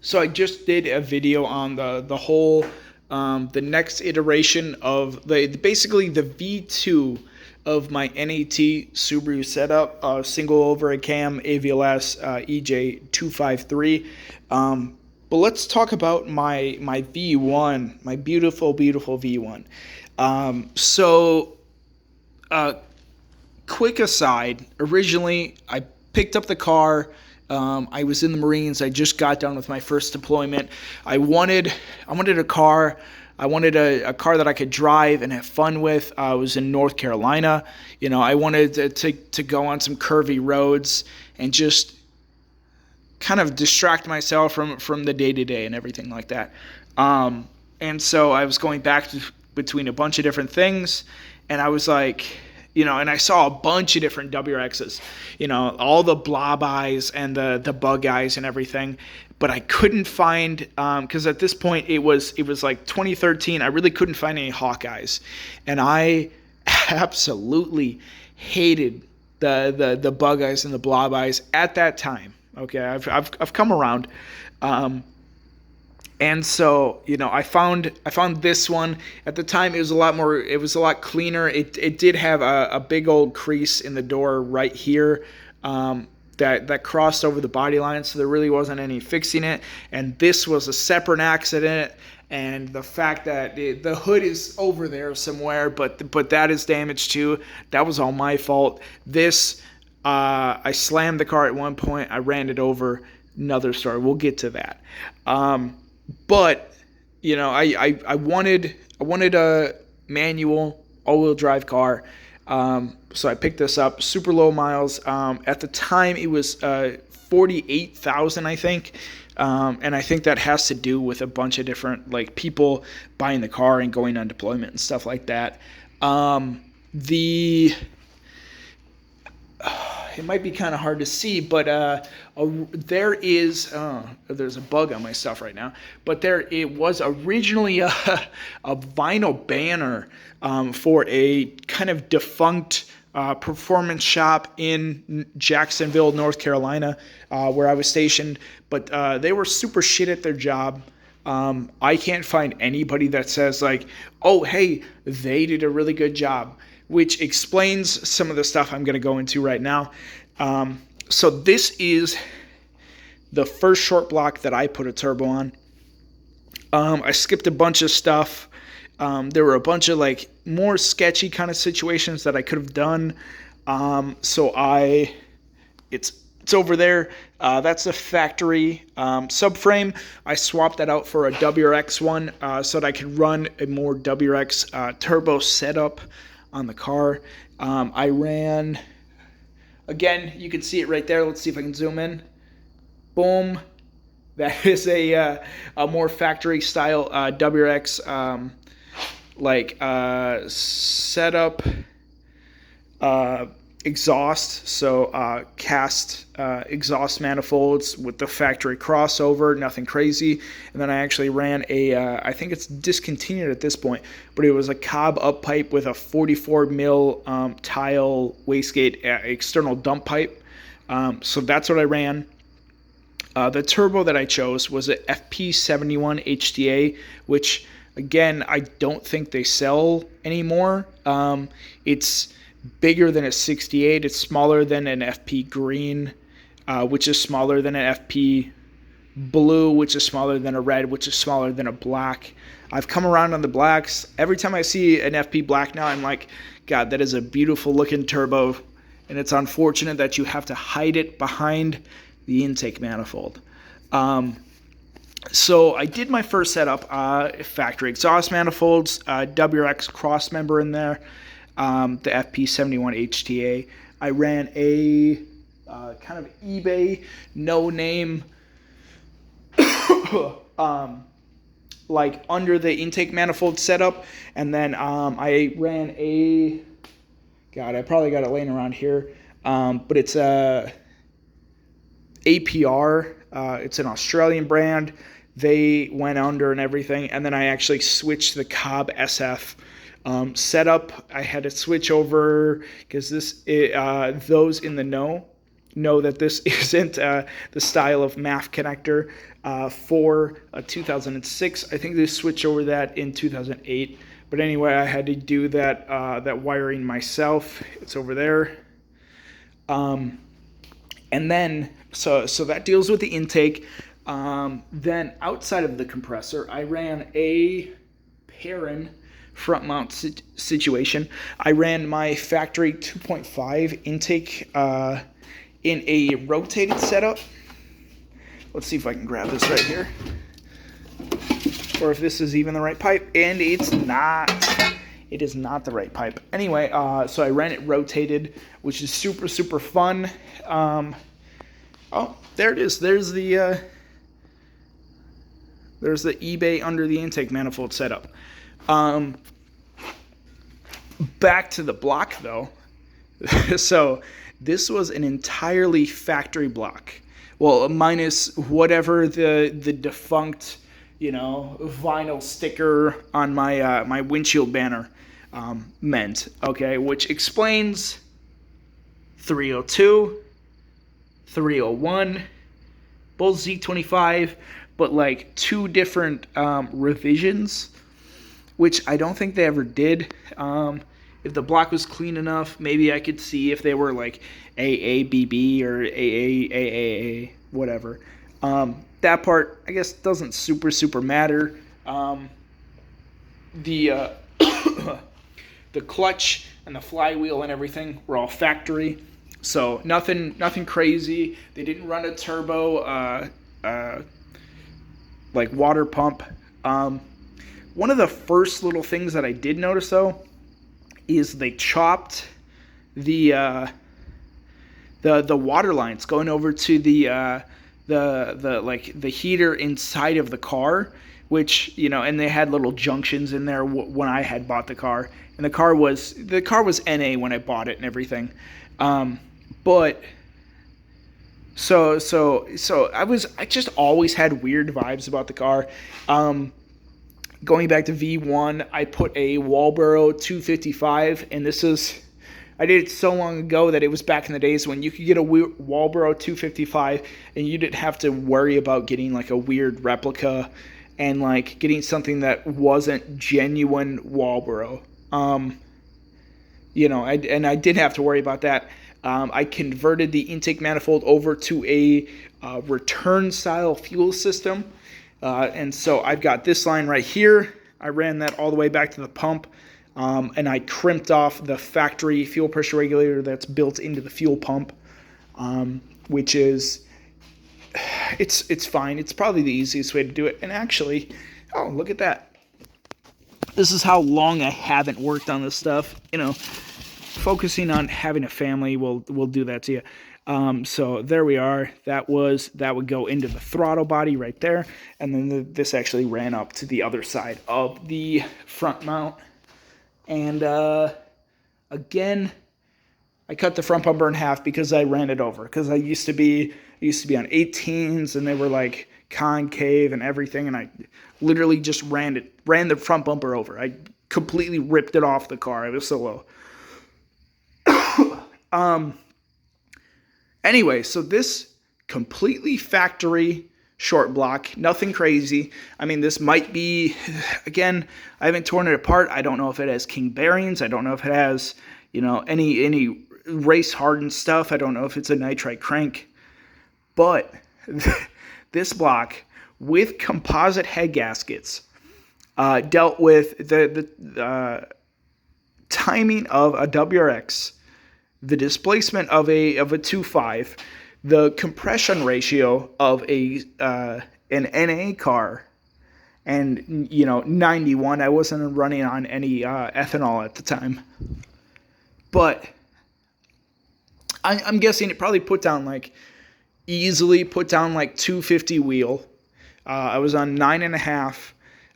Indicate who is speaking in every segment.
Speaker 1: So I just did a video on the whole the next iteration of basically the V2 of my NAT Subaru setup, single overhead cam AVLS EJ253. But let's talk about my V1, my beautiful V1. Quick aside, originally I picked up the car. I was in the Marines. I just got done with my first deployment. I wanted a car. I wanted a car that I could drive and have fun with. I was in North Carolina. I wanted to go on some curvy roads and just kind of distract myself from the day-to-day and everything like that. And so I was going back between a bunch of different things, and I was like, and I saw a bunch of different WRXs, all the blob eyes and the bug eyes and everything, but I couldn't find, because at this point it was like 2013. I really couldn't find any Hawkeyes, and I absolutely hated the bug eyes and the blob eyes at that time. Okay, I've come around. And so, I found this one. At the time, it was a lot cleaner. It did have a big old crease in the door right here that crossed over the body line, so there really wasn't any fixing it. And this was a separate accident, and the fact that the hood is over there somewhere, but that is damaged too. That was all my fault. This, I slammed the car at one point. I ran it over. Another story. We'll get to that. But I wanted a manual all-wheel drive car, so I picked this up. Super low miles. At the time, it was 48,000, I think, and I think that has to do with a bunch of different people buying the car and going on deployment and stuff like that. It might be kind of hard to see, but there's a bug on my stuff right now. But it was originally a vinyl banner for a kind of defunct performance shop in Jacksonville, North Carolina, where I was stationed. But they were super shit at their job. I can't find anybody that says oh, hey, they did a really good job, which explains some of the stuff I'm going to go into right now. So this is the first short block that I put a turbo on. I skipped a bunch of stuff. There were a bunch of more sketchy kind of situations that I could have done. So it's over there. That's a factory subframe. I swapped that out for a WRX one so that I could run a more WRX turbo setup on the car. I ran, again, you can see it right there. Let's see if I can zoom in. Boom. That is a more factory style WRX setup exhaust. So cast exhaust manifolds with the factory crossover, nothing crazy. And then I actually ran I think it's discontinued at this point, but it was a Cobb up pipe with a 44 mil tile wastegate external dump pipe. So that's what I ran. The turbo that I chose was a FP71 HTA, which again, I don't think they sell anymore. It's bigger than a 68. It's smaller than an FP green, which is smaller than an FP blue, which is smaller than a red, which is smaller than a black. I've come around on the blacks. Every time I see an FP black now, I'm like, God, that is a beautiful looking turbo. And it's unfortunate that you have to hide it behind the intake manifold. So I did my first setup, factory exhaust manifolds, WRX cross member in there, the FP71 HTA. I ran a kind of eBay, no name, under the intake manifold setup. And then I ran a, God, I probably got it laying around here, but it's a APR. It's an Australian brand. They went under and everything, and then I actually switched the Cobb SF setup. I had to switch over because those in the know that this isn't the style of MAF connector. for a 2006. I think they switched over that in 2008. But anyway, I had to do that wiring myself. It's over there. And then, so that deals with the intake. Then outside of the compressor, I ran a Perrin front mount situation. I ran my factory 2.5 intake in a rotated setup. Let's see if I can grab this right here, or if this is even the right pipe, and it's not. It is not the right pipe. Anyway, so I ran it rotated, which is super, super fun. Oh, there it is. There's the eBay under the intake manifold setup. Back to the block, though. So this was an entirely factory block. Well, minus whatever the defunct, vinyl sticker on my windshield banner meant. Okay, which explains 302, 301, both Z25, but like two different revisions, which I don't think they ever did. If the block was clean enough, maybe I could see if they were like AABB or AAAA, whatever. That part, I guess, doesn't super matter. The the clutch and the flywheel and everything were all factory, so nothing crazy. They didn't run a turbo like water pump. One of the first little things that I did notice, though, is they chopped the water lines going over to the heater inside of the car, which, and they had little junctions in there when I had bought the car, and the car was NA when I bought it and everything. But so I just always had weird vibes about the car. Going back to V1, I put a Walboro 255, and I did it so long ago that it was back in the days when you could get a Walboro 255 and you didn't have to worry about getting like a weird replica and like getting something that wasn't genuine Walboro. I didn't have to worry about that. I converted the intake manifold over to a return style fuel system. And so I've got this line right here. I ran that all the way back to the pump, and I crimped off the factory fuel pressure regulator that's built into the fuel pump, which is, it's fine. It's probably the easiest way to do it. And actually, oh, look at that. This is how long I haven't worked on this stuff. Focusing on having a family will do that to you. So there we are. That would go into the throttle body right there, and then this actually ran up to the other side of the front mount. And again, I cut the front bumper in half because I ran it over. Because I used to be on 18s, and they were like concave and everything, and I literally just ran the front bumper over. I completely ripped it off the car. It was so low. Anyway, so this completely factory short block, nothing crazy. I mean, this might be, again, I haven't torn it apart. I don't know if it has king bearings. I don't know if it has, any race hardened stuff. I don't know if it's a nitride crank. But this block with composite head gaskets dealt with the timing of a WRX, the displacement of a 2.5, the compression ratio of an NA car, and 91. I wasn't running on any ethanol at the time, but I'm guessing it probably easily put down like 250 wheel. I was on 9.5.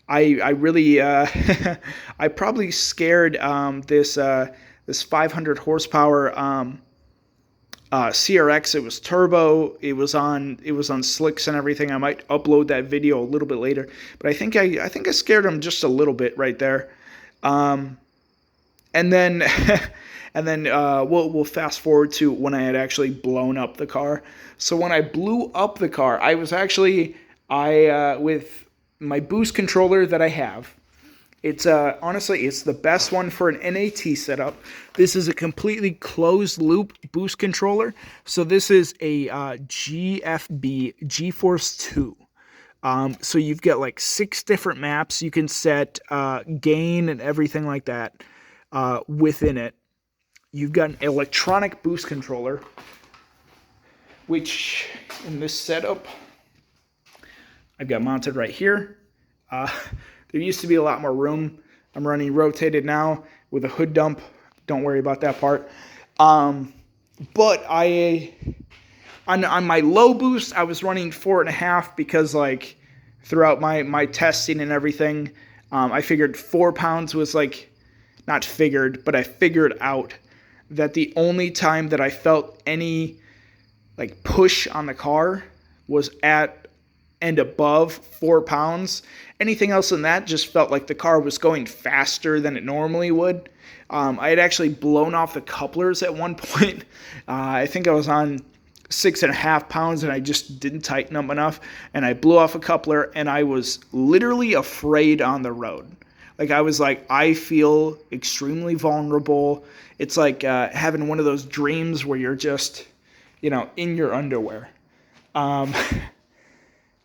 Speaker 1: I really I probably scared this 500 horsepower CRX. It was turbo. It was on slicks and everything. I might upload that video a little bit later, but I think I scared him just a little bit right there. And then we'll fast forward to when I had actually blown up the car. So when I blew up the car, I was actually With my boost controller that I have, it's honestly, it's the best one for an NAT setup. This is a completely closed loop boost controller. So this is a GFB GeForce 2. So you've got like 6 different maps. You can set gain and everything like that within it. You've got an electronic boost controller, which in this setup I've got mounted right here. There used to be a lot more room. I'm running rotated now with a hood dump. Don't worry about that part. But on my low boost, I was running 4.5 because like throughout my testing and everything, I figured 4 pounds was like, not figured, but I figured out that the only time that I felt any like push on the car was at and above 4 pounds. Anything else than that just felt like the car was going faster than it normally would. I had actually blown off the couplers at one point. I think I was on 6.5 pounds and I just didn't tighten them enough. And I blew off a coupler and I was literally afraid on the road. Like I was like, I feel extremely vulnerable. It's like having one of those dreams where you're just, in your underwear.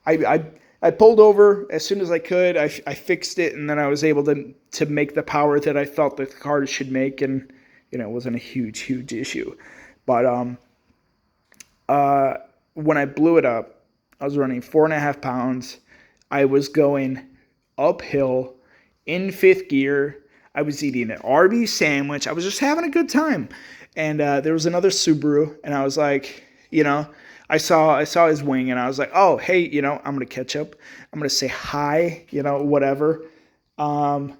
Speaker 1: I pulled over as soon as I could. I fixed it, and then I was able to make the power that I felt that the car should make, and it wasn't a huge issue. But when I blew it up, I was running 4.5 pounds. I was going uphill in 5th gear. I was eating an Arby's sandwich. I was just having a good time. And there was another Subaru, and I was like, I saw his wing, and I was like, oh, hey, I'm going to catch up. I'm going to say hi, whatever. And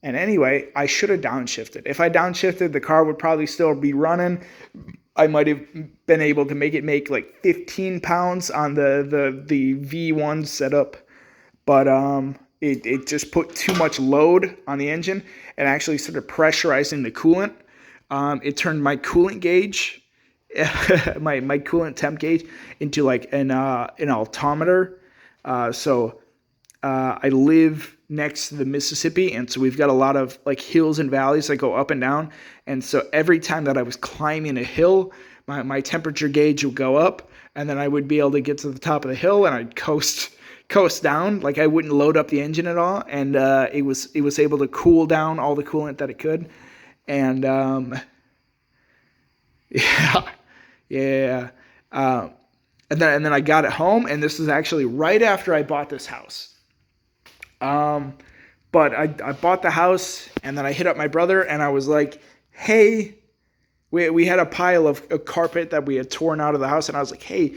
Speaker 1: anyway, I should have downshifted. If I downshifted, the car would probably still be running. I might have been able to make like 15 pounds on the V1 setup. But it just put too much load on the engine and actually started pressurizing the coolant. It turned my coolant gauge, my coolant temp gauge, into like an altimeter. So I live next to the Mississippi, and so we've got a lot of like hills and valleys that go up and down. And so every time that I was climbing a hill, my temperature gauge would go up, and then I would be able to get to the top of the hill, and I'd coast down. Like I wouldn't load up the engine at all, and it was able to cool down all the coolant that it could. And yeah. And then I got it home, and this is actually right after I bought this house. But I bought the house, and then I hit up my brother, and I was like, hey, we had a pile of carpet that we had torn out of the house, and I was like, hey,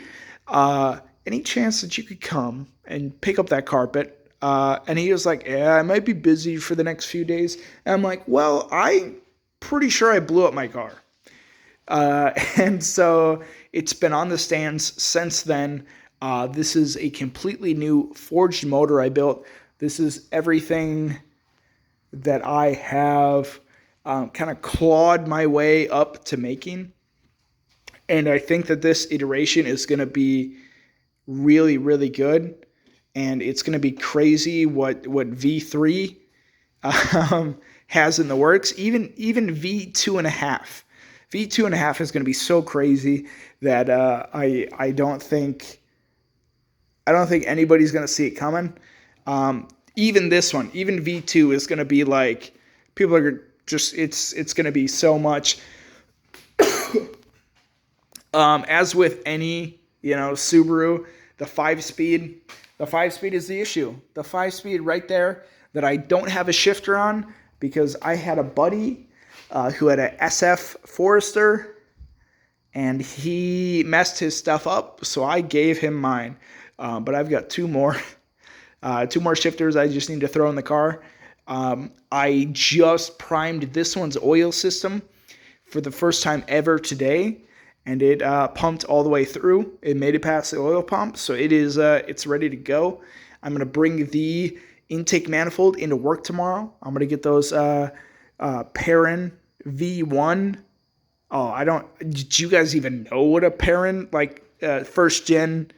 Speaker 1: any chance that you could come and pick up that carpet? And he was like, yeah, I might be busy for the next few days. And I'm like, well, I'm pretty sure I blew up my car. And so it's been on the stands since then. This is a completely new forged motor I built. This is everything that I have kind of clawed my way up to making. And I think that this iteration is going to be really, really good. And it's going to be crazy what V3 has in the works. Even V2.5. V2.5 is going to be so crazy that I don't think anybody's going to see it coming. Even this one, even V2 is going to be like, people are just, it's going to be so much. As with any, Subaru, the 5-speed is the issue. The 5-speed right there that I don't have a shifter on because I had a buddy who had a SF Forester, and he messed his stuff up, so I gave him mine. But I've got two more shifters I just need to throw in the car. I just primed this one's oil system for the first time ever today, and it pumped all the way through. It made it past the oil pump, so it's ready to go. I'm going to bring the intake manifold into work tomorrow. I'm going to get those Perrin V1. Oh, did you guys even know what a Perrin, first gen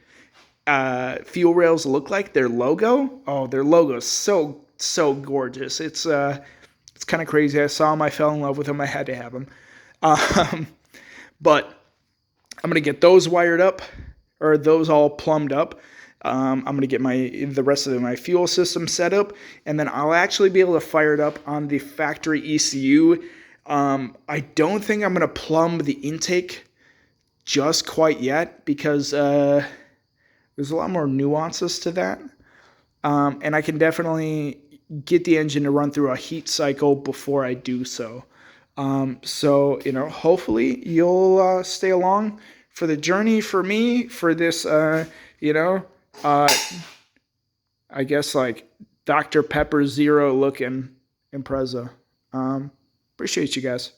Speaker 1: fuel rails look like, their logo. Oh, their logo is so gorgeous. It's kind of crazy. I saw them, I fell in love with them. I had to have them. But I'm gonna get those wired up, or those all plumbed up. I'm gonna get the rest of my fuel system set up, and then I'll actually be able to fire it up on the factory ECU. I don't think I'm gonna plumb the intake just quite yet, because there's a lot more nuances to that, and I can definitely get the engine to run through a heat cycle before I do so. So, hopefully you'll stay along for the journey for me for this, I guess like Dr. Pepper Zero looking Impreza. Appreciate you guys.